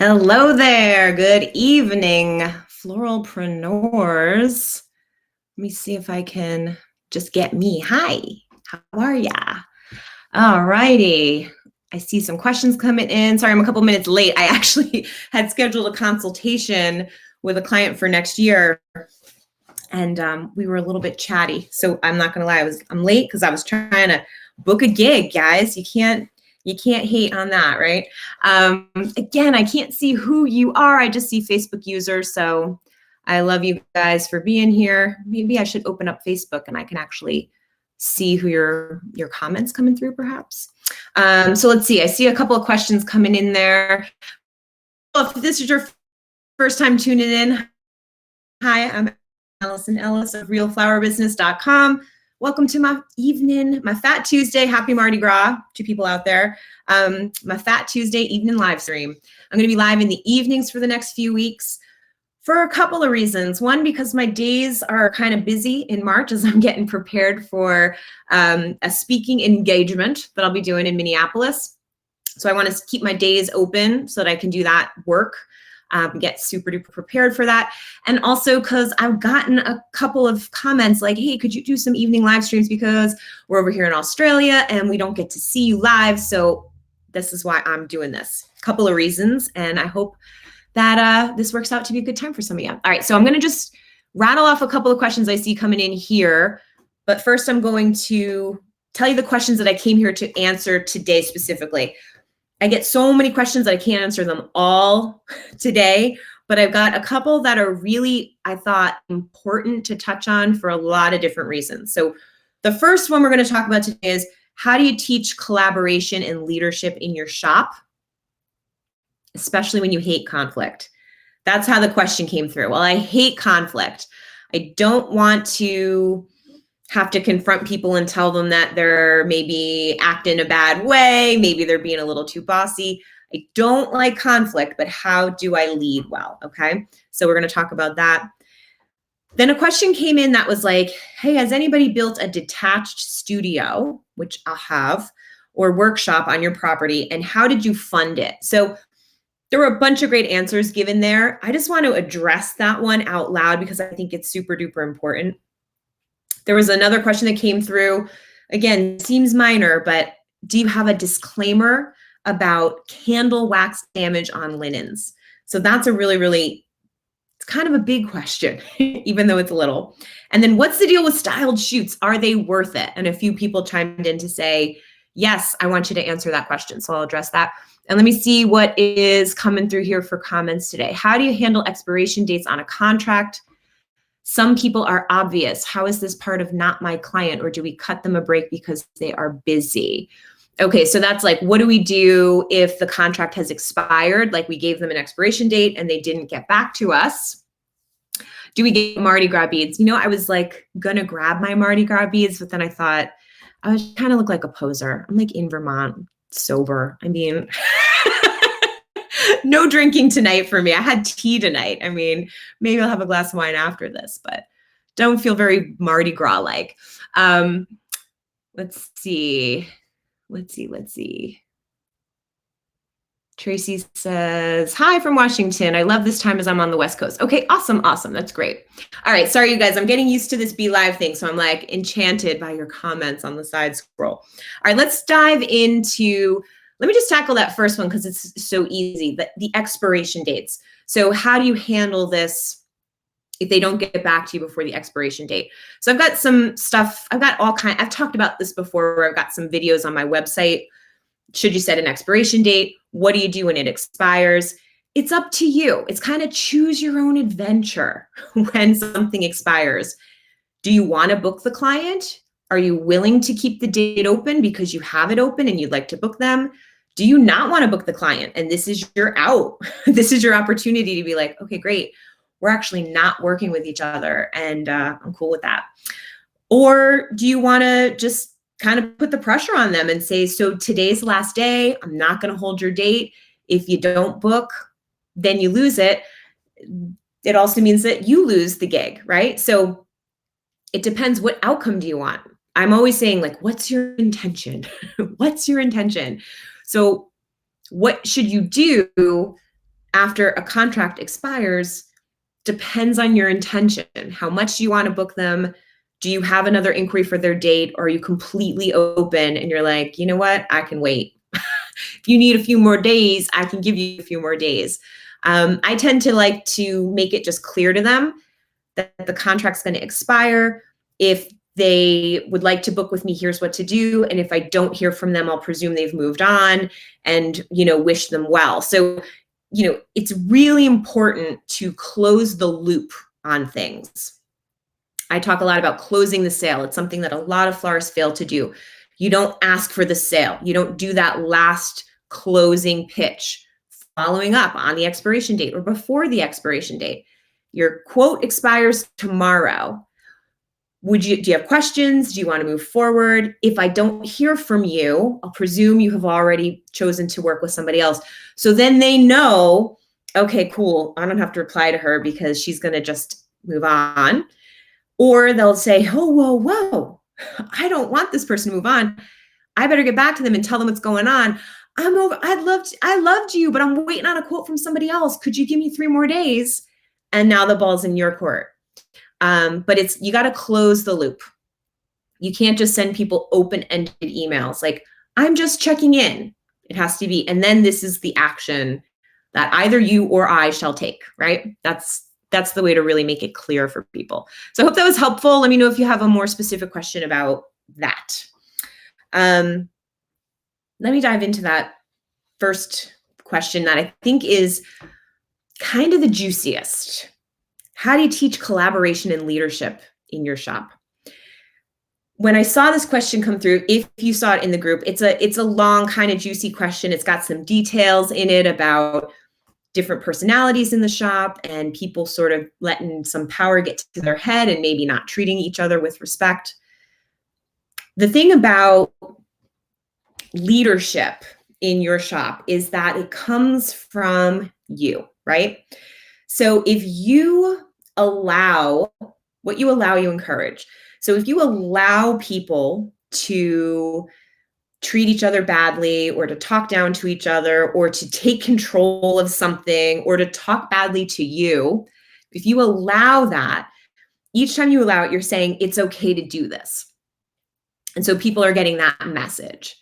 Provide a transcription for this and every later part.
Hello there. Good evening, floralpreneurs. Let me see if I can just get me. Hi, how are ya? All righty. I see some questions coming in. Sorry, I'm a couple minutes late. I actually had scheduled a consultation with a client for next year, and we were a little bit chatty. So I'm not gonna lie, I'm late because I was trying to book a gig, guys. You can't hate on that, right? Again, I can't see who you are. I just see Facebook users. So I love you guys for being here. Maybe I should open up Facebook and I can actually see who your comments coming through, perhaps. So let's see. I see a couple of questions coming in there. Well, if this is your first time tuning in, hi, I'm Alison Ellis of realflowerbusiness.com. Welcome to my evening, my Fat Tuesday. Happy Mardi Gras to people out there. My Fat Tuesday evening live stream. I'm going to be live in the evenings for the next few weeks for a couple of reasons. One, because my days are kind of busy in March as I'm getting prepared for a speaking engagement that I'll be doing in Minneapolis. So I want to keep my days open so that I can do that work. Get super duper prepared for that. And also because I've gotten a couple of comments like, hey, could you do some evening live streams because we're over here in Australia and we don't get to see you live. So this is why I'm doing this. A couple of reasons. And I hope that this works out to be a good time for some of you. All right, so I'm going to just rattle off a couple of questions I see coming in here. But first I'm going to tell you the questions that I came here to answer today specifically. I get so many questions that I can't answer them all today, but I've got a couple that are really, I thought, important to touch on for a lot of different reasons. So the first one we're going to talk about today is how do you teach collaboration and leadership in your shop, especially when you hate conflict? That's how the question came through. Well, I hate conflict. I don't want to have to confront people and tell them that they're maybe acting a bad way, maybe they're being a little too bossy. I don't like conflict, but how do I lead well? Okay, so we're going to talk about that. Then a question came in that was like, hey, has anybody built a detached studio, which I'll have, or workshop on your property, and how did you fund it? So there were a bunch of great answers given there. I just want to address that one out loud because I think it's super duper important. There was another question that came through. Again, seems minor, but do you have a disclaimer about candle wax damage on linens? So that's a really, it's kind of a big question, even though it's little. And then what's the deal with styled shoots? Are they worth it? And a few people chimed in to say, yes, I want you to answer that question. So I'll address that. And let me see what is coming through here for comments today. How do you handle expiration dates on a contract? Some people are obvious. How is this part of not my client? Or do we cut them a break because they are busy? Okay, so that's like, what do we do if the contract has expired? Like we gave them an expiration date and they didn't get back to us. Do we get Mardi Gras beads? You know, I was like gonna grab my Mardi Gras beads, but then I thought I was kind of look like a poser. I'm like in Vermont, sober. I mean, no drinking tonight for me. I had tea tonight. I mean, maybe I'll have a glass of wine after this, but don't feel very Mardi Gras-like. Let's see. Tracy says, hi from Washington. I love this time as I'm on the West Coast. Okay, awesome. That's great. All right, sorry, you guys. I'm getting used to this Be Live thing, so I'm like enchanted by your comments on the side scroll. All right, let's dive into, let me just tackle that first one because it's so easy, the expiration dates. So how do you handle this if they don't get back to you before the expiration date? So I've got some stuff, I've talked about this before where I've got some videos on my website. Should you set an expiration date? What do you do when it expires? It's up to you. It's kind of choose your own adventure when something expires. Do you want to book the client? Are you willing to keep the date open because you have it open and you'd like to book them? Do you not want to book the client and this is your out? This is your opportunity to be like, okay, great. We're actually not working with each other and I'm cool with that. Or do you want to just kind of put the pressure on them and say, so today's the last day. I'm not going to hold your date. If you don't book, then you lose it. It also means that you lose the gig, right? So it depends, what outcome do you want? I'm always saying like, what's your intention? What's your intention? So what should you do after a contract expires depends on your intention. How much do you want to book them? Do you have another inquiry for their date? Or are you completely open and you're like, you know what, I can wait. If you need a few more days, I can give you a few more days. I tend to like to make it just clear to them that the contract's going to expire. If they would like to book with me, here's what to do. And if I don't hear from them, I'll presume they've moved on and, wish them well. So, it's really important to close the loop on things. I talk a lot about closing the sale. It's something that a lot of florists fail to do. You don't ask for the sale. You don't do that last closing pitch, following up on the expiration date or before the expiration date. Your quote expires tomorrow. Do you have questions? Do you want to move forward? If I don't hear from you, I'll presume you have already chosen to work with somebody else. So then they know, okay, cool. I don't have to reply to her because she's going to just move on. Or they'll say, oh, whoa, I don't want this person to move on. I better get back to them and tell them what's going on. I loved you, but I'm waiting on a quote from somebody else. Could you give me 3 more days? And now the ball's in your court. But you got to close the loop. You can't just send people open-ended emails like, I'm just checking in. It has to be, and then this is the action that either you or I shall take, right? That's the way to really make it clear for people. So I hope that was helpful. Let me know if you have a more specific question about that. Let me dive into that first question that I think is kind of the juiciest. How do you teach collaboration and leadership in your shop? When I saw this question come through, if you saw it in the group, it's a long kind of juicy question. It's got some details in it about different personalities in the shop and people sort of letting some power get to their head and maybe not treating each other with respect. The thing about leadership in your shop is that it comes from you, right? So if you allow, what you allow, you encourage. So if you allow people to treat each other badly or to talk down to each other or to take control of something or to talk badly to you, if you allow that, each time you allow it, you're saying it's okay to do this. And so people are getting that message.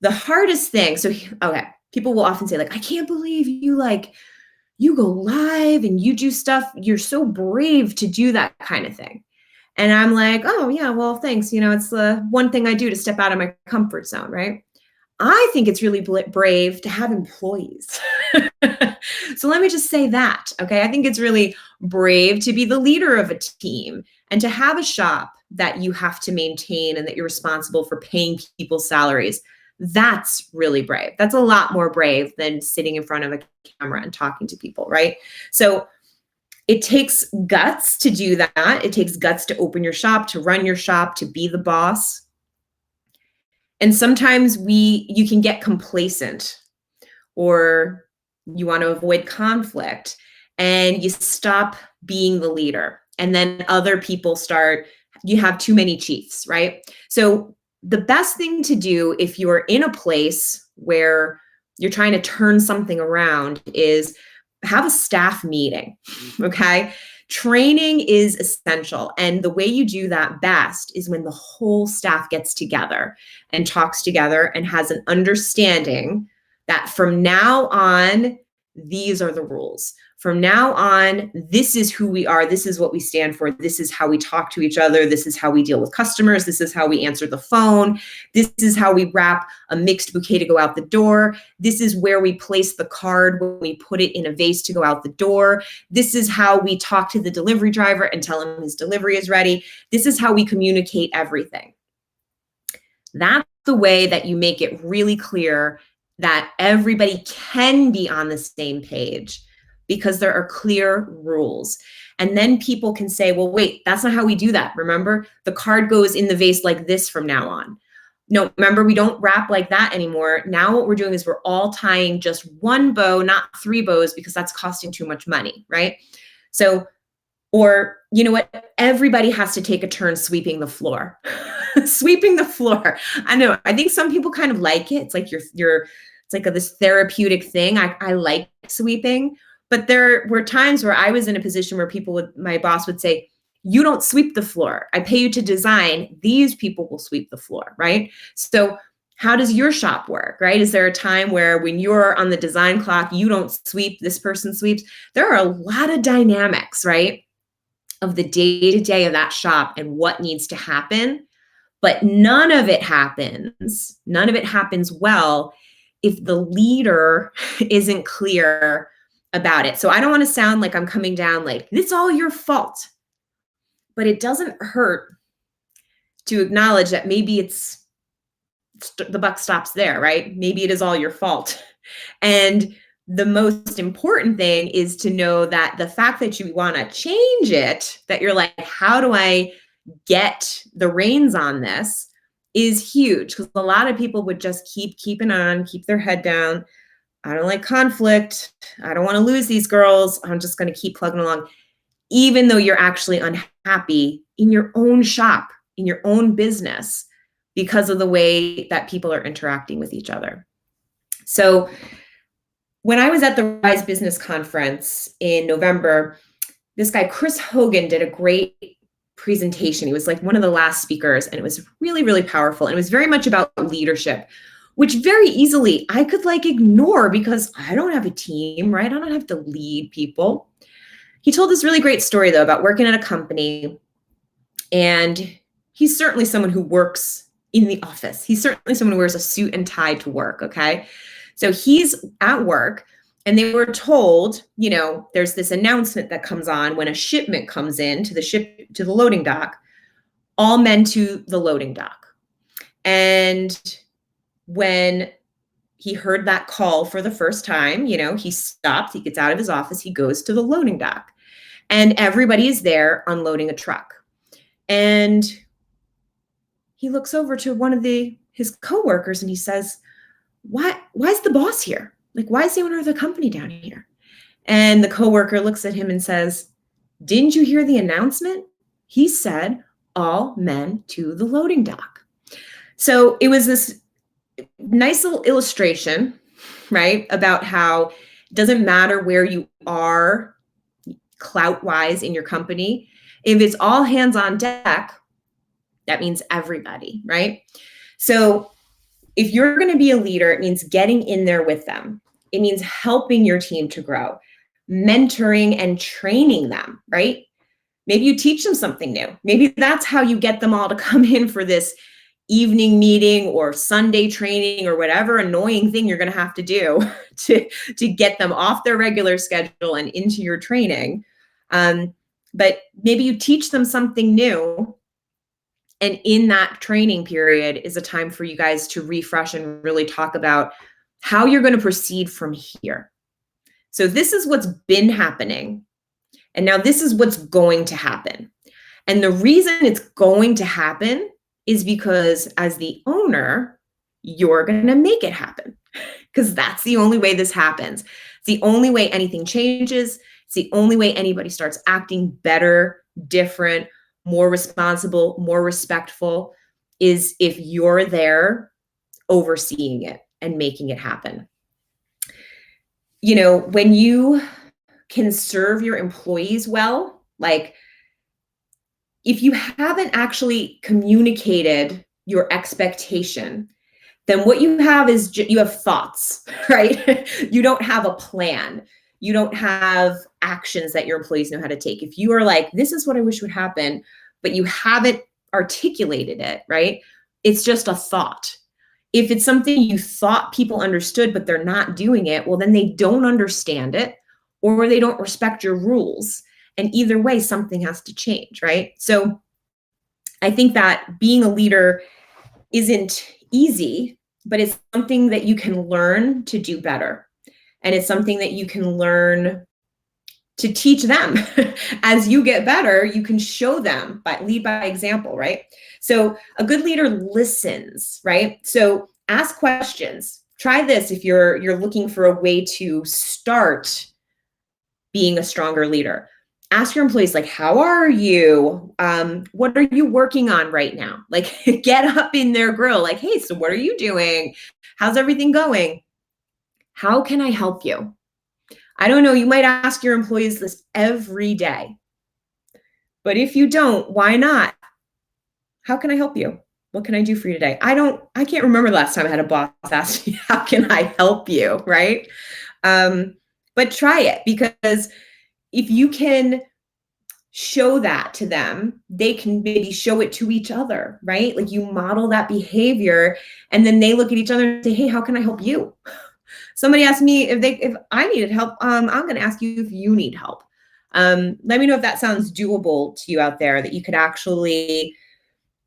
The hardest thing, okay, people will often say like, I can't believe you go live and you do stuff. You're so brave to do that kind of thing. And I'm like, oh yeah, well, thanks. It's the one thing I do to step out of my comfort zone, right? I think it's really brave to have employees. So let me just say that, okay? I think it's really brave to be the leader of a team and to have a shop that you have to maintain and that you're responsible for paying people's salaries. That's really brave. That's a lot more brave than sitting in front of a camera and talking to people, right? So it takes guts to do that. It takes guts to open your shop, to run your shop, to be the boss. And sometimes you can get complacent or you want to avoid conflict and you stop being the leader. And then other people you have too many chiefs, right? So the best thing to do if you're in a place where you're trying to turn something around is have a staff meeting, okay? Training is essential. And the way you do that best is when the whole staff gets together and talks together and has an understanding that from now on, these are the rules. From now on, this is who we are. This is what we stand for. This is how we talk to each other. This is how we deal with customers. This is how we answer the phone. This is how we wrap a mixed bouquet to go out the door. This is where we place the card when we put it in a vase to go out the door. This is how we talk to the delivery driver and tell him his delivery is ready. This is how we communicate everything. That's the way that you make it really clear that everybody can be on the same page, because there are clear rules. And then people can say, well, wait, that's not how we do that. Remember, the card goes in the vase like this from now on. No, remember, we don't wrap like that anymore. Now what we're doing is we're all tying just one bow, not 3 bows, because that's costing too much money, right? So, or you know what? Everybody has to take a turn sweeping the floor. Sweeping the floor. I know. I think some people kind of like it. It's like it's like this therapeutic thing. I like sweeping, but there were times where I was in a position where my boss would say, you don't sweep the floor. I pay you to design. These people will sweep the floor, right? So how does your shop work, right? Is there a time where when you're on the design clock, you don't sweep, this person sweeps? There are a lot of dynamics, right, of the day-to-day of that shop and what needs to happen. But none of it happens well if the leader isn't clear about it. So I don't want to sound like I'm coming down like, it's all your fault. But it doesn't hurt to acknowledge that maybe the buck stops there, right? Maybe it is all your fault. And the most important thing is to know that the fact that you want to change it, that you're like, how do I get the reins on this, is huge, because a lot of people would just keep their head down. I don't like conflict. I don't want to lose these girls. I'm just going to keep plugging along, even though you're actually unhappy in your own shop, in your own business, because of the way that people are interacting with each other. So when I was at the Rise Business Conference in November, this guy, Chris Hogan, did a great presentation. He was like one of the last speakers, and it was really, really powerful. And it was very much about leadership, which very easily I could like ignore because I don't have a team, right? I don't have to lead people. He told this really great story though about working at a company, and he's certainly someone who works in the office. He's certainly someone who wears a suit and tie to work, okay? So he's at work, and they were told, there's this announcement that comes on when a shipment comes in to the loading dock, all men to the loading dock. And when he heard that call for the first time, he stopped, he gets out of his office, he goes to the loading dock, and everybody is there unloading a truck. And he looks over to one of his coworkers and he says, why is the boss here? Like, why is the owner of the company down here? And the coworker looks at him and says, didn't you hear the announcement? He said, all men to the loading dock. So it was this nice little illustration, right, about how it doesn't matter where you are clout-wise in your company. If it's all hands on deck, that means everybody, right? So if you're going to be a leader, it means getting in there with them. It means helping your team to grow, mentoring and training them, right? Maybe you teach them something new. Maybe that's how you get them all to come in for this evening meeting or Sunday training or whatever annoying thing you're going to have to do to get them off their regular schedule and into your training. But maybe you teach them something new. And in that training period is a time for you guys to refresh and really talk about how you're going to proceed from here. So this is what's been happening. And now this is what's going to happen. And the reason it's going to happen is because as the owner, you're going to make it happen, because that's the only way this happens. It's the only way anything changes. It's the only way anybody starts acting better, different, more responsible, more respectful, is if you're there overseeing it and making it happen. When you can serve your employees well, like if you haven't actually communicated your expectation, then what you have is you have thoughts, right? You don't have a plan. You don't have actions that your employees know how to take. If you are like, this is what I wish would happen, but you haven't articulated it, right? It's just a thought. If it's something you thought people understood, but they're not doing it, well, then they don't understand it, or they don't respect your rules. And either way, something has to change, right? So I think that being a leader isn't easy, but it's something that you can learn to do better. And it's something that you can learn to teach them. As you get better, you can show them, lead by example, right? So a good leader listens, right? So ask questions. Try this if you're looking for a way to start being a stronger leader. Ask your employees, like, how are you? What are you working on right now? Like, get up in their grill, like, hey, so what are you doing? How's everything going? How can I help you? I don't know, you might ask your employees this every day. But if you don't, why not? How can I help you? What can I do for you today? I can't remember the last time I had a boss ask me, how can I help you? Right? But try it, because if you can show that to them, they can maybe show it to each other, right? Like you model that behavior and then they look at each other and say, hey, how can I help you? Somebody asked me if I needed help. I'm going to ask you if you need help. Let me know if that sounds doable to you out there, that you could actually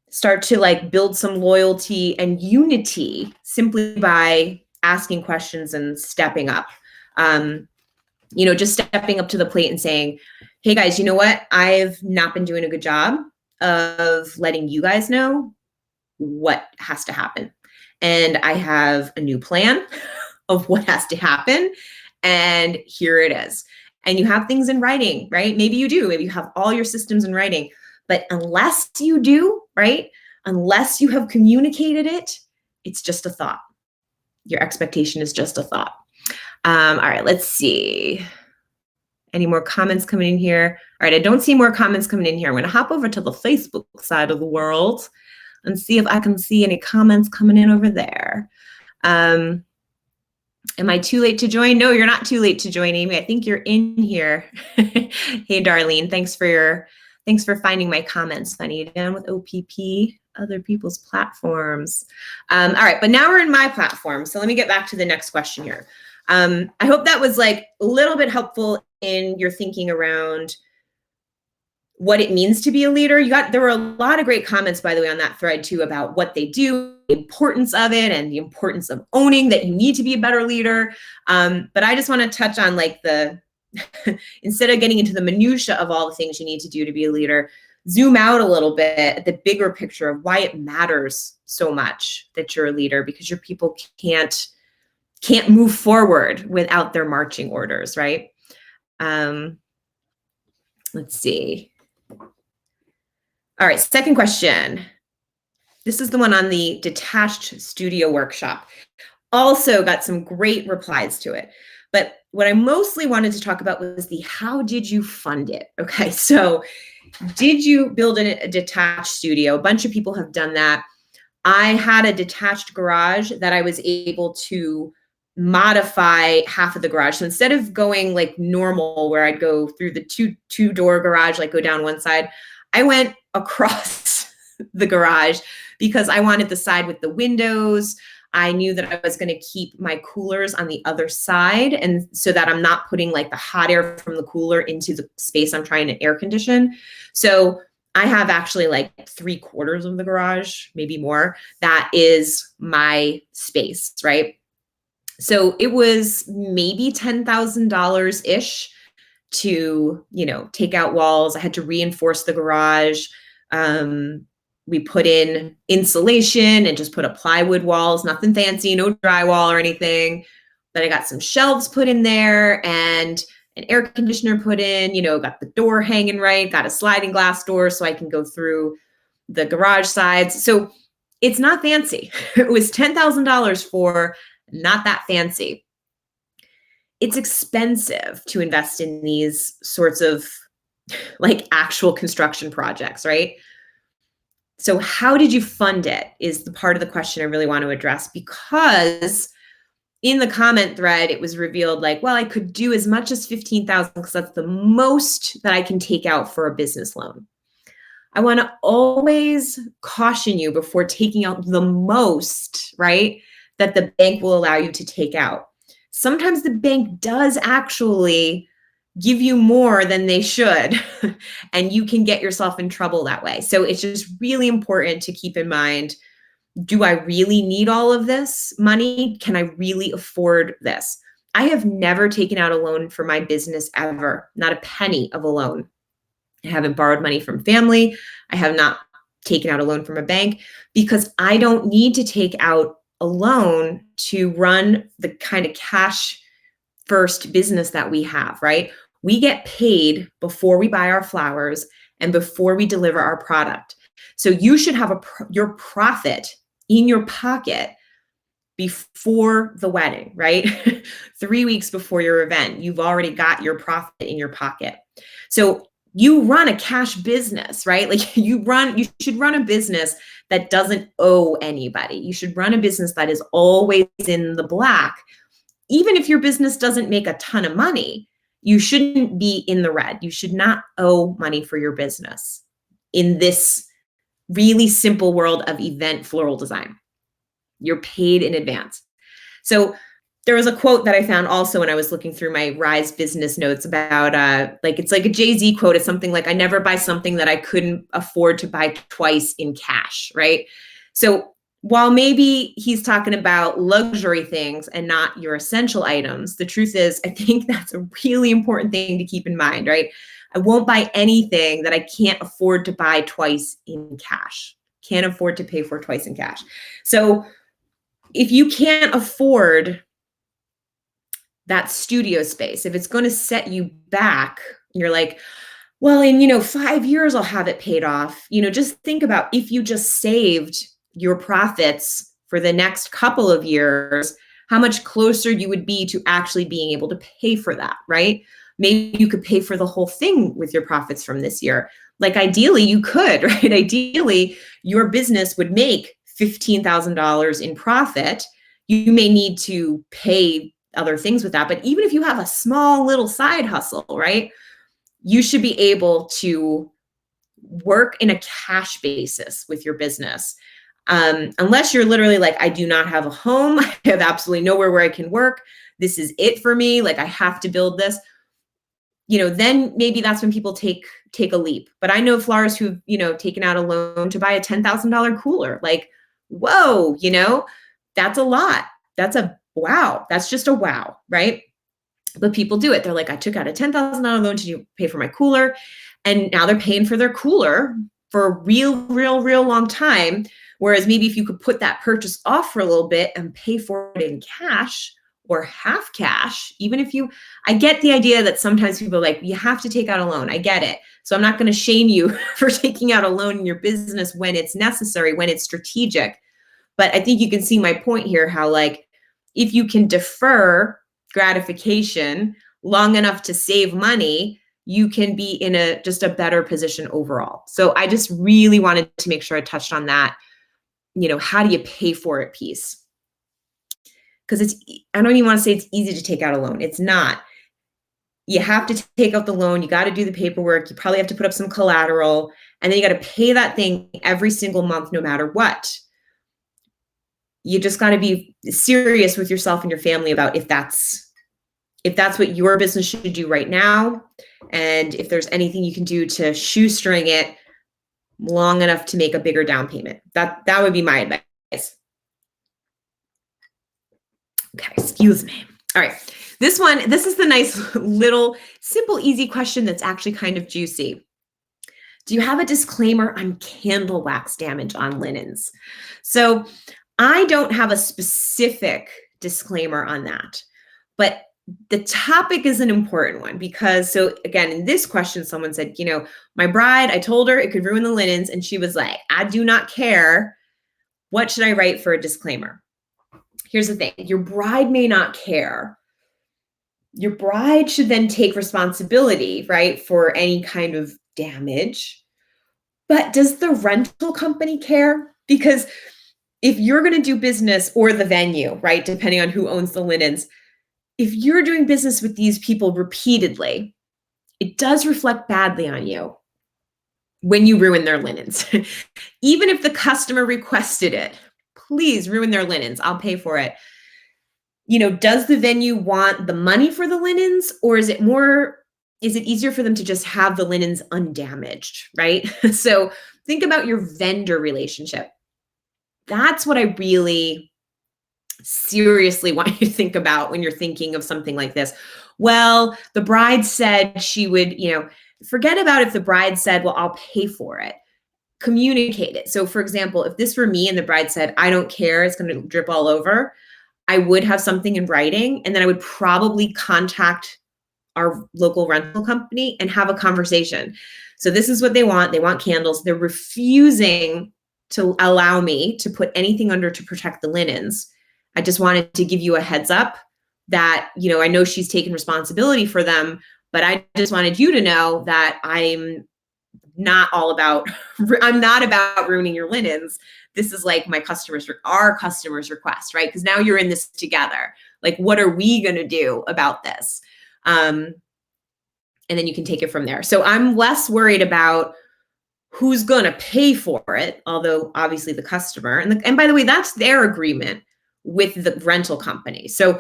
start to like build some loyalty and unity simply by asking questions and stepping up. Just stepping up to the plate and saying, hey guys, you know what? I've not been doing a good job of letting you guys know what has to happen. And I have a new plan of what has to happen. And here it is. And you have things in writing, right? Maybe you do. Maybe you have all your systems in writing. But unless you do, right? Unless you have communicated it, it's just a thought. Your expectation is just a thought. All right, let's see. Any more comments coming in here? All right, I don't see more comments coming in here. I'm going to hop over to the Facebook side of the world and see if I can see any comments coming in over there. Am I too late to join? No, you're not too late to join, Amy. I think you're in here. Hey, Darlene, thanks for finding my comments, funny. Down with OPP, other people's platforms. All right, but now we're in my platform. So let me get back to the next question here. I hope that was like a little bit helpful in your thinking around what it means to be a leader. There were a lot of great comments, by the way, on that thread too, about what they do, the importance of it, and the importance of owning that you need to be a better leader. But I just want to touch on like instead of getting into the minutia of all the things you need to do to be a leader, zoom out a little bit at the bigger picture of why it matters so much that you're a leader, because your people can't move forward without their marching orders, right? Let's see. All right, second question. This is the one on the Detached Studio Workshop. Also got some great replies to it. But what I mostly wanted to talk about was how did you fund it? Okay, so did you build a detached studio? A bunch of people have done that. I had a detached garage that I was able to modify half of the garage. So instead of going like normal, where I'd go through the two-door garage, like go down one side, I went across the garage because I wanted the side with the windows. I knew that I was going to keep my coolers on the other side, and so that I'm not putting like the hot air from the cooler into the space I'm trying to air condition. So I have actually like 3/4 of the garage, maybe more. That is my space, right? So it was maybe $10,000-ish to, take out walls. I had to reinforce the garage. We put in insulation and just put up plywood walls, nothing fancy, no drywall or anything. But I got some shelves put in there and an air conditioner put in, got the door hanging right, got a sliding glass door so I can go through the garage sides. So it's not fancy. It was $10,000 for not that fancy. It's expensive to invest in these sorts of like actual construction projects, right? So how did you fund it is the part of the question I really want to address, because in the comment thread, it was revealed like, well, I could do as much as $15,000 because that's the most that I can take out for a business loan. I want to always caution you before taking out the most, right, that the bank will allow you to take out. Sometimes the bank does actually give you more than they should, and you can get yourself in trouble that way. So it's just really important to keep in mind, do I really need all of this money? Can I really afford this? I have never taken out a loan for my business ever, not a penny of a loan. I haven't borrowed money from family. I have not taken out a loan from a bank because I don't need to take out a loan to run the kind of cash first business that we have, right? We get paid before we buy our flowers and before we deliver our product. So you should have your profit in your pocket before the wedding, right? 3 weeks before your event, you've already got your profit in your pocket. So you run a cash business, right? Like you should run a business that doesn't owe anybody. You should run a business that is always in the black. Even if your business doesn't make a ton of money, you shouldn't be in the red. You should not owe money for your business in this really simple world of event floral design. You're paid in advance. So there was a quote that I found also when I was looking through my Rise business notes about it's like a Jay-Z quote. It's something like, I never buy something that I couldn't afford to buy twice in cash, right? So while maybe he's talking about luxury things and not your essential items, the truth is, I think that's a really important thing to keep in mind, right? I won't buy anything that I can't afford to buy twice in cash, can't afford to pay for twice in cash. So if you can't afford that studio space, if it's going to set you back, you're like, well, in 5 years, I'll have it paid off. Just think about if you just saved your profits for the next couple of years, how much closer you would be to actually being able to pay for that, right? Maybe you could pay for the whole thing with your profits from this year. Like ideally you could, right? Ideally, your business would make $15,000 in profit. You may need to pay other things with that. But even if you have a small little side hustle, right, you should be able to work in a cash basis with your business. Unless you're literally like, I do not have a home. I have absolutely nowhere where I can work. This is it for me. Like I have to build this. Then maybe that's when people take a leap. But I know florists who've, taken out a loan to buy a $10,000 cooler. Like, whoa, that's a lot. That's a wow. That's just a wow, right? But people do it. They're like, I took out a $10,000 loan to pay for my cooler. And now they're paying for their cooler for a real long time. Whereas maybe if you could put that purchase off for a little bit and pay for it in cash or half cash, I get the idea that sometimes people are like, you have to take out a loan. I get it. So I'm not going to shame you for taking out a loan in your business when it's necessary, when it's strategic. But I think you can see my point here, how like, if you can defer gratification long enough to save money, you can be in just a better position overall. So I just really wanted to make sure I touched on that, how do you pay for it piece? Because I don't even want to say it's easy to take out a loan. It's not. You have to take out the loan. You got to do the paperwork. You probably have to put up some collateral, and then you got to pay that thing every single month, no matter what. You just got to be serious with yourself and your family about if that's what your business should do right now, and if there's anything you can do to shoestring it long enough to make a bigger down payment. That would be my advice. Okay, excuse me. All right, this is the nice little simple, easy question that's actually kind of juicy. Do you have a disclaimer on candle wax damage on linens? So I don't have a specific disclaimer on that, but the topic is an important one because, so again, in this question, someone said, my bride, I told her it could ruin the linens, and she was like, I do not care. What should I write for a disclaimer? Here's the thing. Your bride may not care. Your bride should then take responsibility, right, for any kind of damage. But does the rental company care? Because if you're going to do business, or the venue, right, depending on who owns the linens, if you're doing business with these people repeatedly, it does reflect badly on you when you ruin their linens. Even if the customer requested it, please ruin their linens. I'll pay for it. Does the venue want the money for the linens, or is it easier for them to just have the linens undamaged, right? So think about your vendor relationship. That's what I really seriously want you to think about when you're thinking of something like this. Well, the bride said she would, forget about if the bride said, well, I'll pay for it. Communicate it. So for example, if this were me and the bride said, I don't care, it's going to drip all over, I would have something in writing, and then I would probably contact our local rental company and have a conversation. So this is what they want. They want candles. They're refusing to allow me to put anything under to protect the linens. I just wanted to give you a heads up that, I know she's taken responsibility for them, but I just wanted you to know that I'm not about ruining your linens. This is like our customers' request, right? Because now you're in this together. Like, what are we going to do about this? And then you can take it from there. So I'm less worried about who's going to pay for it, although obviously the customer. And by the way, that's their agreement with the rental company. So,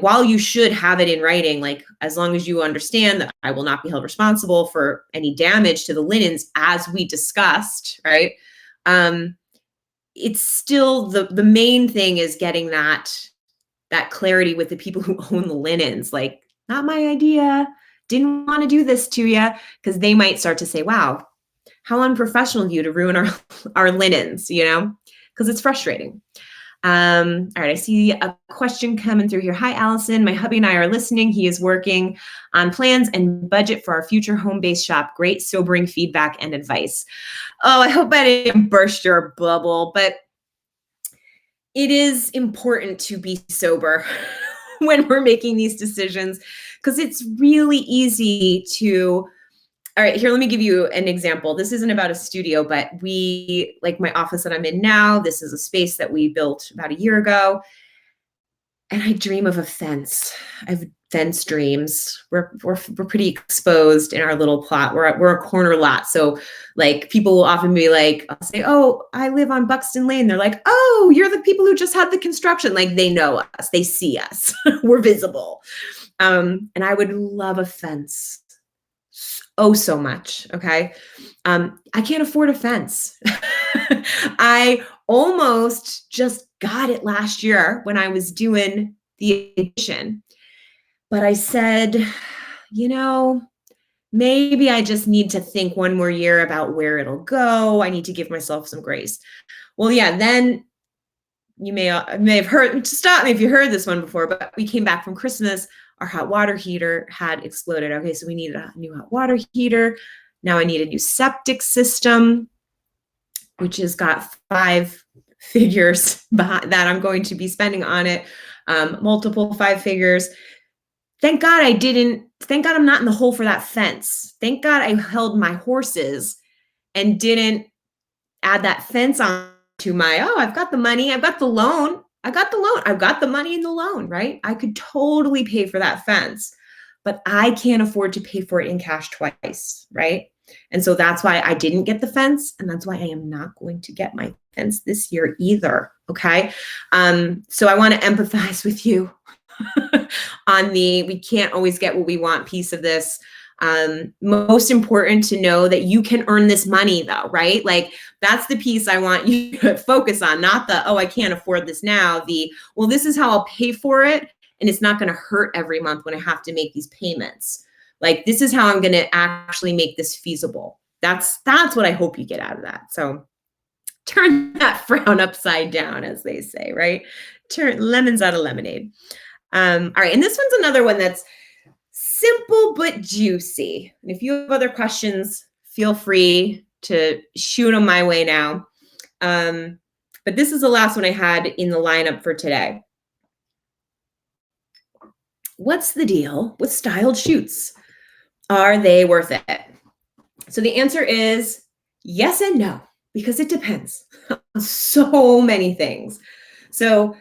while you should have it in writing, like as long as you understand that I will not be held responsible for any damage to the linens as we discussed, right? It's still the main thing is getting that clarity with the people who own the linens. Like, not my idea, didn't want to do this to you, because they might start to say, wow, how unprofessional of you to ruin our linens, because it's frustrating. All right, I see a question coming through here. Hi, Allison. My hubby and I are listening. He is working on plans and budget for our future home-based shop. Great sobering feedback and advice. Oh, I hope I didn't burst your bubble, but it is important to be sober when we're making these decisions, because it's really easy to. All right, here, let me give you an example. This isn't about a studio, but like my office that I'm in now, this is a space that we built about a year ago. And I dream of a fence. I have fence dreams. We're pretty exposed in our little plot. We're a corner lot. So like people will often be like, I'll say, oh, I live on Buxton Lane. They're like, oh, you're the people who just had the construction. Like, they know us, they see us, we're visible. And I would love a fence. Oh, so much. Okay. I can't afford a fence. I almost just got it last year when I was doing the addition, but I said, maybe I just need to think one more year about where it'll go. I need to give myself some grace. Well, yeah, then you may have heard, stop me if you heard this one before, but we came back from Christmas. Our hot water heater had exploded. Okay, so we needed a new hot water heater. Now I need a new septic system, which has got 5 figures behind that I'm going to be spending on it, multiple 5 figures. Thank God I'm not in the hole for that fence. Thank God I held my horses and didn't add that fence on to I've got the money, I've got the loan. I've got the money in the loan, right? I could totally pay for that fence, but I can't afford to pay for it in cash twice, right? And so that's why I didn't get the fence, and that's why I am not going to get my fence this year either, okay? So I want to empathize with you on we can't always get what we want piece of this. Most important to know that you can earn this money though, right? Like, that's the piece I want you to focus on, not I can't afford this now. Well, this is how I'll pay for it, and it's not going to hurt every month when I have to make these payments. Like, this is how I'm going to actually make this feasible. That's what I hope you get out of that. So turn that frown upside down, as they say, right? Turn lemons out of lemonade. All right, and this one's another one that's simple but juicy. And if you have other questions, feel free to shoot them my way now. But this is the last one I had in the lineup for today. What's the deal with styled shoots? Are they worth it? So the answer is yes and no, because it depends on so many things. So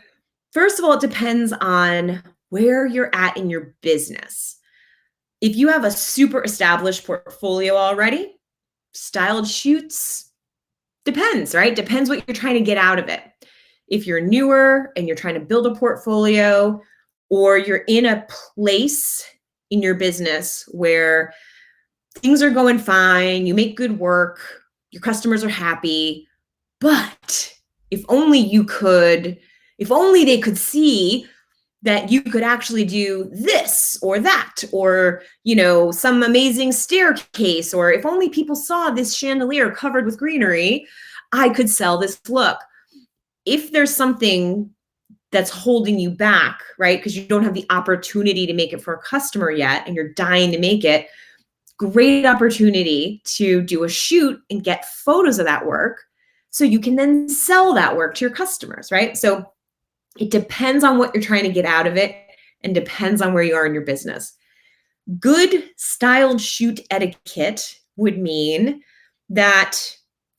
first of all, it depends on where you're at in your business. If you have a super established portfolio already, styled shoots, depends, right? Depends what you're trying to get out of it. If you're newer and you're trying to build a portfolio, or you're in a place in your business where things are going fine, you make good work, your customers are happy, but if only they could see that you could actually do this or that, or, some amazing staircase, or if only people saw this chandelier covered with greenery, I could sell this look. If there's something that's holding you back, right, because you don't have the opportunity to make it for a customer yet, and you're dying to make it, great opportunity to do a shoot and get photos of that work so you can then sell that work to your customers, right? So It depends on what you're trying to get out of it and depends on where you are in your business. Good styled shoot etiquette would mean that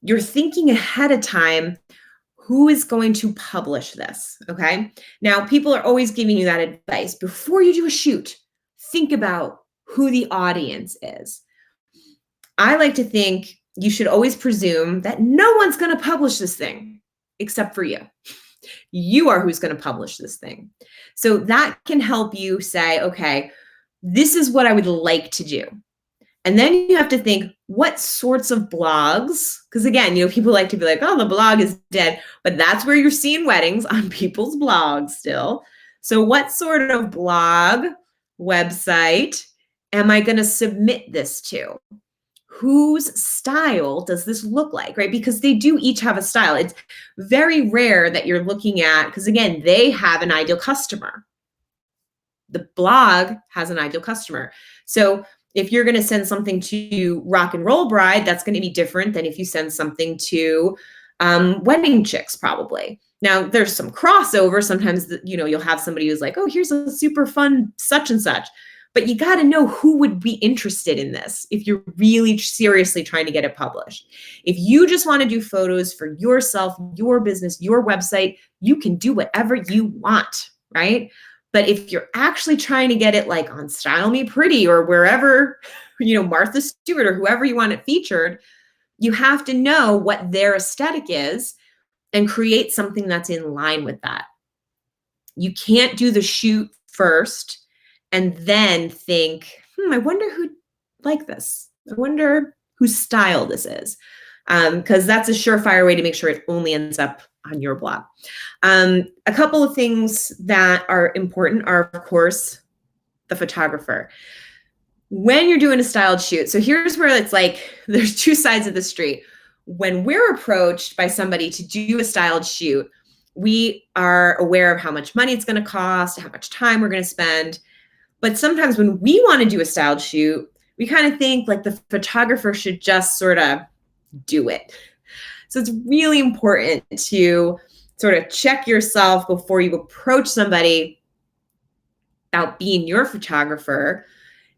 you're thinking ahead of time who is going to publish this, okay? Now, people are always giving you that advice. Before you do a shoot, think about who the audience is. I like to think you should always presume that no one's going to publish this thing except for you. You are who's going to publish this thing. So that can help you say, okay, this is what I would like to do. And then you have to think, what sorts of blogs? Because again, people like to be like, oh, the blog is dead, but that's where you're seeing weddings, on people's blogs still. So what sort of blog, website am I going to submit this to? Whose style does this look like, right? Because they do each have a style. It's very rare that you're looking at, because again, they have an ideal customer. The blog has an ideal customer. So if you're going to send something to Rock and Roll Bride, that's going to be different than if you send something to Wedding Chicks, probably. Now, there's some crossover. Sometimes, you'll have somebody who's like, oh, here's a super fun such and such. But you got to know who would be interested in this if you're really seriously trying to get it published. If you just want to do photos for yourself, your business, your website, you can do whatever you want, right? But if you're actually trying to get it like on Style Me Pretty or wherever, Martha Stewart or whoever you want it featured, you have to know what their aesthetic is and create something that's in line with that. You can't do the shoot first and then think, I wonder who'd like this. I wonder whose style this is. Because that's a surefire way to make sure it only ends up on your blog. A couple of things that are important are, of course, the photographer. When you're doing a styled shoot, so here's where it's like, there's two sides of the street. When we're approached by somebody to do a styled shoot, we are aware of how much money it's going to cost, how much time we're going to spend. But sometimes when we want to do a styled shoot, we kind of think like the photographer should just sort of do it. So it's really important to sort of check yourself before you approach somebody about being your photographer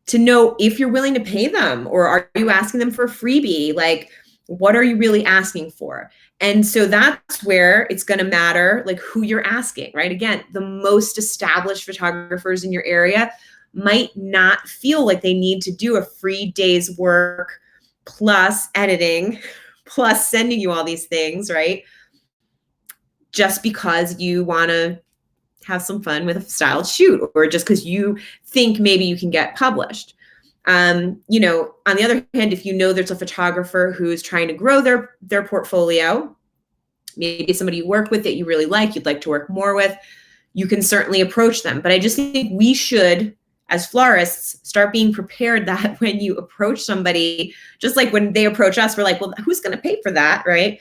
to know if you're willing to pay them, or are you asking them for a freebie? Like, what are you really asking for? And so that's where it's going to matter, like who you're asking, right? Again, the most established photographers in your area might not feel like they need to do a free day's work plus editing, plus sending you all these things, right? Just because you want to have some fun with a styled shoot, or just because you think maybe you can get published. On the other hand, if there's a photographer who's trying to grow their portfolio, maybe somebody you work with that you really like, you'd like to work more with, you can certainly approach them. But I just think we should, as florists, start being prepared that when you approach somebody, just like when they approach us, we're like, well, who's going to pay for that, right?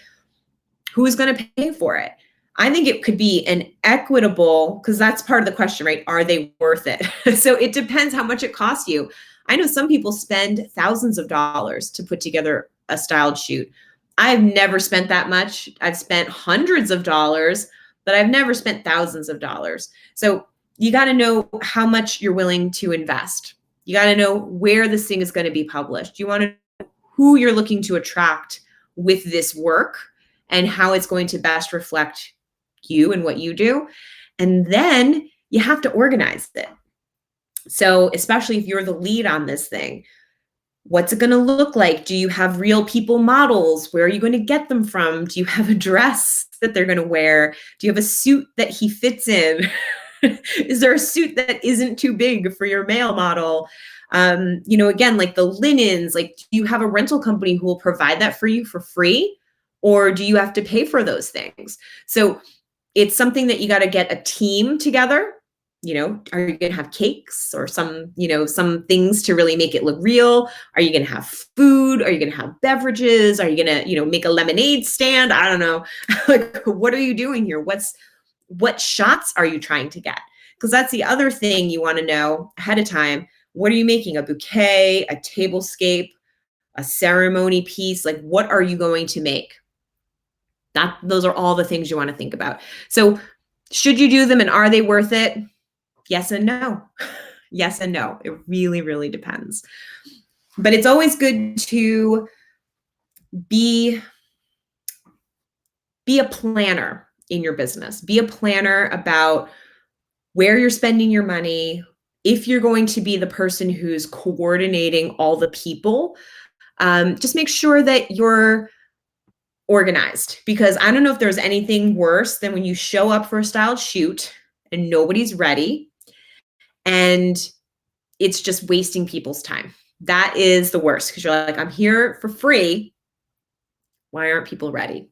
Who's going to pay for it? I think it could be an equitable, because that's part of the question, right? Are they worth it? So it depends how much it costs you. I know some people spend thousands of dollars to put together a styled shoot. I've never spent that much. I've spent hundreds of dollars, but I've never spent thousands of dollars. So you got to know how much you're willing to invest. You got to know where this thing is going to be published. You want to know who you're looking to attract with this work and how it's going to best reflect you and what you do. And then you have to organize it. So especially if you're the lead on this thing, what's it going to look like? Do you have real people models? Where are you going to get them from? Do you have a dress that they're going to wear? Do you have a suit that he fits in? Is there a suit that isn't too big for your male model? Again, like the linens, like, do you have a rental company who will provide that for you for free? Or do you have to pay for those things? So it's something that you got to get a team together. Are you going to have cakes or some things to really make it look real? Are you going to have food? Are you going to have beverages? Are you going to, make a lemonade stand? I don't know. Like, what are you doing here? What shots are you trying to get? Because that's the other thing you want to know ahead of time. What are you making? A bouquet, a tablescape, a ceremony piece? Like, what are you going to make? Those are all the things you want to think about. So Should you do them and are they worth it? Yes and no. Yes and no. It really, really depends. But it's always good to be a planner in your business. Be a planner about where you're spending your money. If you're going to be the person who's coordinating all the people, just make sure that you're organized, because I don't know if there's anything worse than when you show up for a styled shoot and nobody's ready and it's just wasting people's time. That is the worst, because you're like, I'm here for free. Why aren't people ready?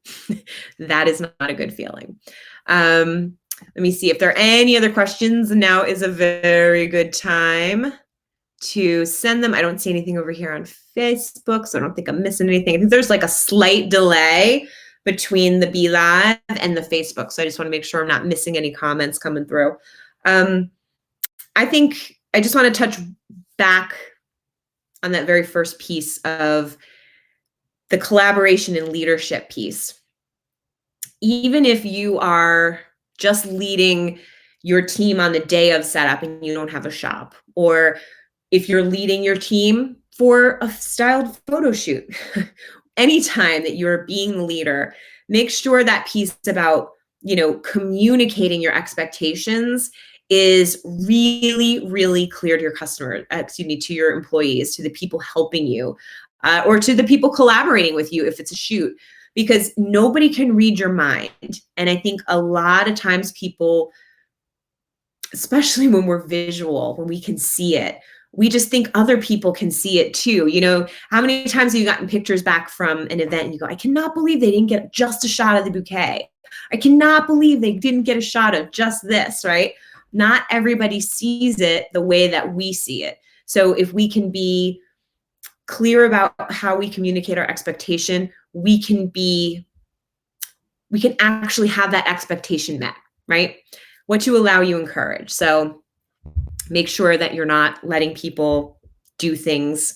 That is not a good feeling. Let me see if there are any other questions. Now is a very good time to send them. I don't see anything over here on Facebook, so I don't think I'm missing anything. I think there's like a slight delay between the Be Live and the Facebook, so I just want to make sure I'm not missing any comments coming through. I think I just want to touch back on that very first piece of the collaboration and leadership piece. Even if you are just leading your team on the day of setup and you don't have a shop, or if you're leading your team for a styled photo shoot, anytime that you're being the leader, make sure that piece about, communicating your expectations is really, really clear to your customer, to your employees, to the people helping you, or to the people collaborating with you if it's a shoot, because nobody can read your mind. And I think a lot of times people, especially when we're visual, when we can see it, we just think other people can see it too. How many times have you gotten pictures back from an event and you go, I cannot believe they didn't get just a shot of the bouquet. I cannot believe they didn't get a shot of just this, right? Not everybody sees it the way that we see it. So if we can be clear about how we communicate our expectation, we can actually have that expectation met, right? What you allow, you encourage. So make sure that you're not letting people do things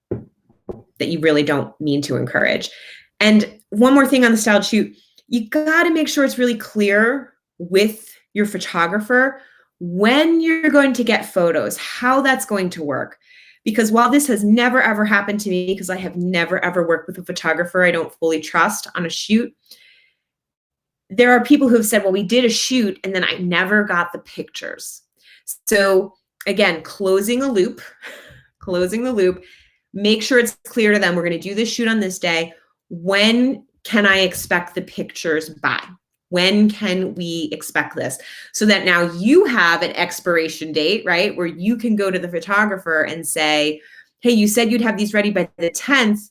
that you really don't mean to encourage. And one more thing on the styled shoot, you got to make sure it's really clear with your photographer when you're going to get photos, how that's going to work. Because while this has never, ever happened to me, because I have never, ever worked with a photographer I don't fully trust on a shoot, there are people who have said, well, we did a shoot and then I never got the pictures. So again, closing the loop, make sure it's clear to them, we're going to do this shoot on this day. When can I expect the pictures by? When can we expect this? So that now you have an expiration date, right? Where you can go to the photographer and say, hey, you said you'd have these ready by the 10th.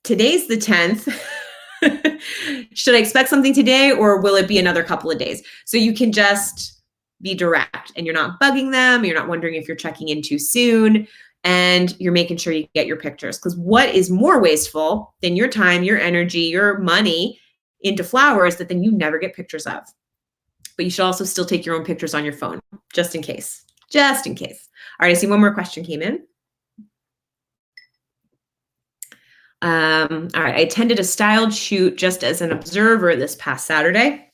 Today's the 10th. Should I expect something today, or will it be another couple of days? So you can just be direct and you're not bugging them. You're not wondering if you're checking in too soon, and you're making sure you get your pictures. Because what is more wasteful than your time, your energy, your money into flowers that then you never get pictures of? But you should also still take your own pictures on your phone, just in case. Just in case. All right, I see one more question came in. All right, I attended a styled shoot just as an observer this past Saturday,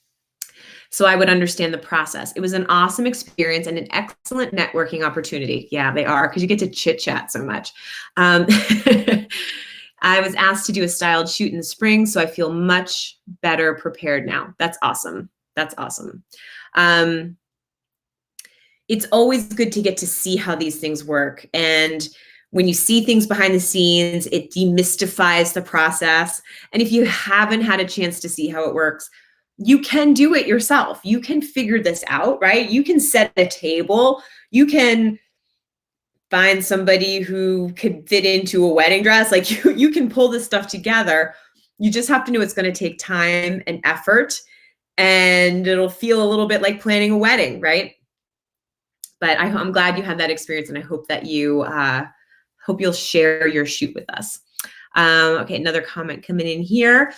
so I would understand the process. It was an awesome experience and an excellent networking opportunity. Yeah, they are, because you get to chit chat so much. I was asked to do a styled shoot in the spring, so I feel much better prepared now. That's awesome. That's awesome. It's always good to get to see how these things work. And when you see things behind the scenes, it demystifies the process. And if you haven't had a chance to see how it works, you can do it yourself. You can figure this out, right? You can set a table. You can find somebody who could fit into a wedding dress. Like you can pull this stuff together. You just have to know it's going to take time and effort, and it'll feel a little bit like planning a wedding, right? But I'm glad you had that experience, and I hope that you hope you'll share your shoot with us. Okay, another comment coming in here.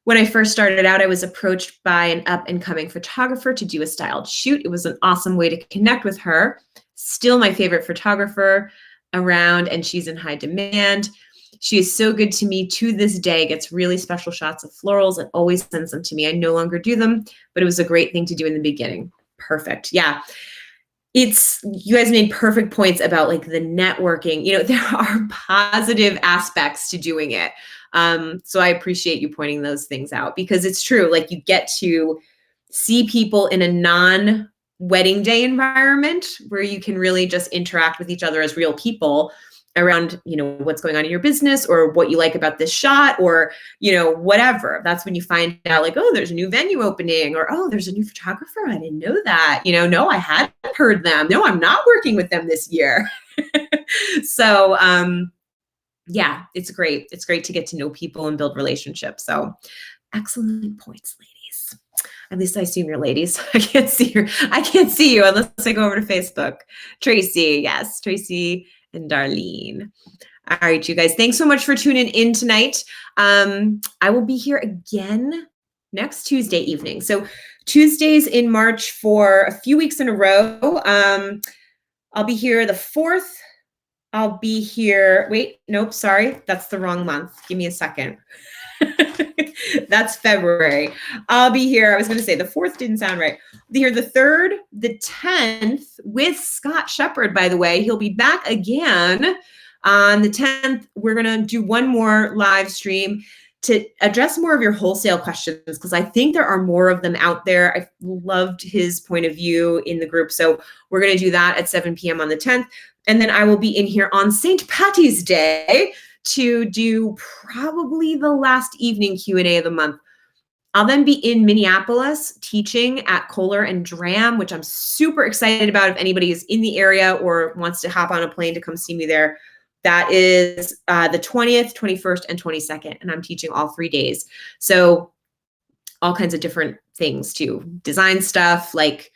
When I first started out, I was approached by an up-and-coming photographer to do a styled shoot. It was an awesome way to connect with her. Still my favorite photographer around, and she's in high demand. She is so good to me to this day, gets really special shots of florals and always sends them to me. I no longer do them, but it was a great thing to do in the beginning. Perfect. Yeah. You guys made perfect points about like the networking. There are positive aspects to doing it. So I appreciate you pointing those things out, because it's true. Like, you get to see people in a non-wedding day environment where you can really just interact with each other as real people around, what's going on in your business, or what you like about this shot, or, whatever. That's when you find out, like, oh, there's a new venue opening, or, oh, there's a new photographer. I didn't know that. No, I hadn't heard them. No, I'm not working with them this year. So, yeah, it's great. It's great to get to know people and build relationships. So excellent points, ladies. At least I assume you're ladies. I can't see you unless I go over to Facebook. Tracy, yes, Tracy and Darlene. All right, you guys, thanks so much for tuning in tonight. I will be here again next Tuesday evening. So Tuesdays in March for a few weeks in a row. I'll be here the 4th. I'll be here. Wait, nope, sorry. That's the wrong month. Give me a second. That's February. I'll be here. I was going to say the 4th didn't sound right. I'll be here the 3rd, the 10th with Scott Shepard, by the way. He'll be back again on the 10th. We're going to do one more live stream to address more of your wholesale questions, because I think there are more of them out there. I loved his point of view in the group. So we're going to do that at 7 p.m. on the 10th. And then I will be in here on St. Patty's Day to do probably the last evening Q&A of the month. I'll then be in Minneapolis teaching at Kohler and Dram, which I'm super excited about. If anybody is in the area or wants to hop on a plane to come see me there, that is the 20th, 21st, and 22nd. And I'm teaching all 3 days. So all kinds of different things too. Design stuff, like,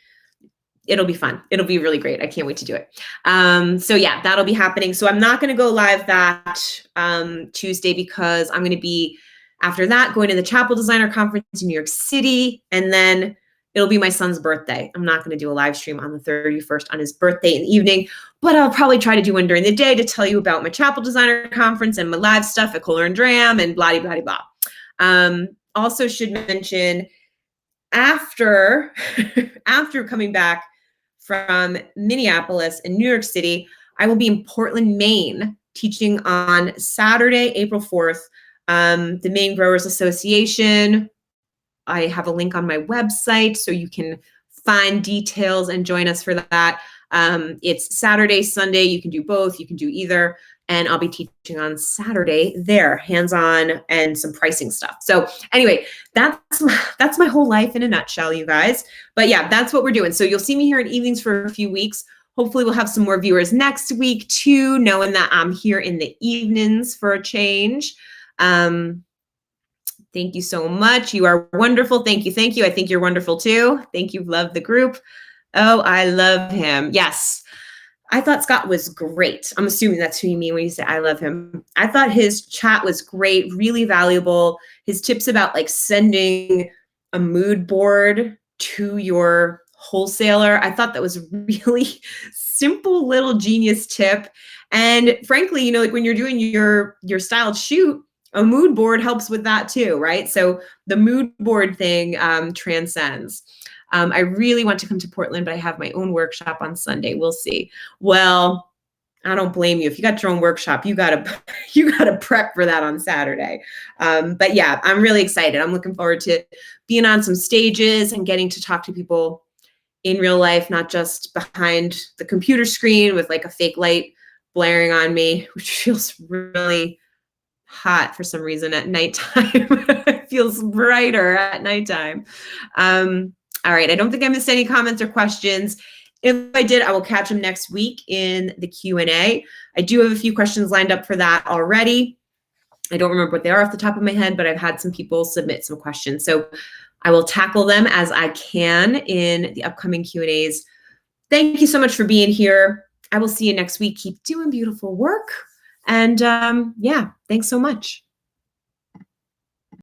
it'll be fun. It'll be really great. I can't wait to do it. So yeah, that'll be happening. So I'm not going to go live that Tuesday, because I'm going to be, after that, going to the Chapel Designer Conference in New York City. And then it'll be my son's birthday. I'm not going to do a live stream on the 31st on his birthday in the evening, but I'll probably try to do one during the day to tell you about my Chapel Designer Conference and my live stuff at Kohler and Dram and blah, blah, blah, blah. Also should mention, after coming back from Minneapolis and New York City, I will be in Portland, Maine, teaching on Saturday, April 4th, the Maine Growers Association. I have a link on my website so you can find details and join us for that. It's Saturday, Sunday. You can do both. You can do either. And I'll be teaching on Saturday there, hands-on and some pricing stuff. So anyway, that's my whole life in a nutshell, you guys. But yeah, that's what we're doing. So you'll see me here in evenings for a few weeks. Hopefully we'll have some more viewers next week too, knowing that I'm here in the evenings for a change. Thank you so much. You are wonderful. Thank you. Thank you. I think you're wonderful too. Thank you. Love the group. Oh, I love him. Yes. I thought Scott was great. I'm assuming that's who you mean when you say I love him. I thought his chat was great, really valuable. His tips about like sending a mood board to your wholesaler, I thought that was a really simple little genius tip. And frankly, like when you're doing your styled shoot, a mood board helps with that too, right? So the mood board thing transcends. I really want to come to Portland, but I have my own workshop on Sunday. We'll see. Well, I don't blame you. If you got your own workshop, you gotta prep for that on Saturday. But yeah, I'm really excited. I'm looking forward to being on some stages and getting to talk to people in real life, not just behind the computer screen with like a fake light blaring on me, which feels really hot for some reason at nighttime. It feels brighter at nighttime. All right, I don't think I missed any comments or questions. If I did, I will catch them next week in the Q&A. I do have a few questions lined up for that already. I don't remember what they are off the top of my head, but I've had some people submit some questions. So I will tackle them as I can in the upcoming Q&As. Thank you so much for being here. I will see you next week. Keep doing beautiful work. And yeah, thanks so much.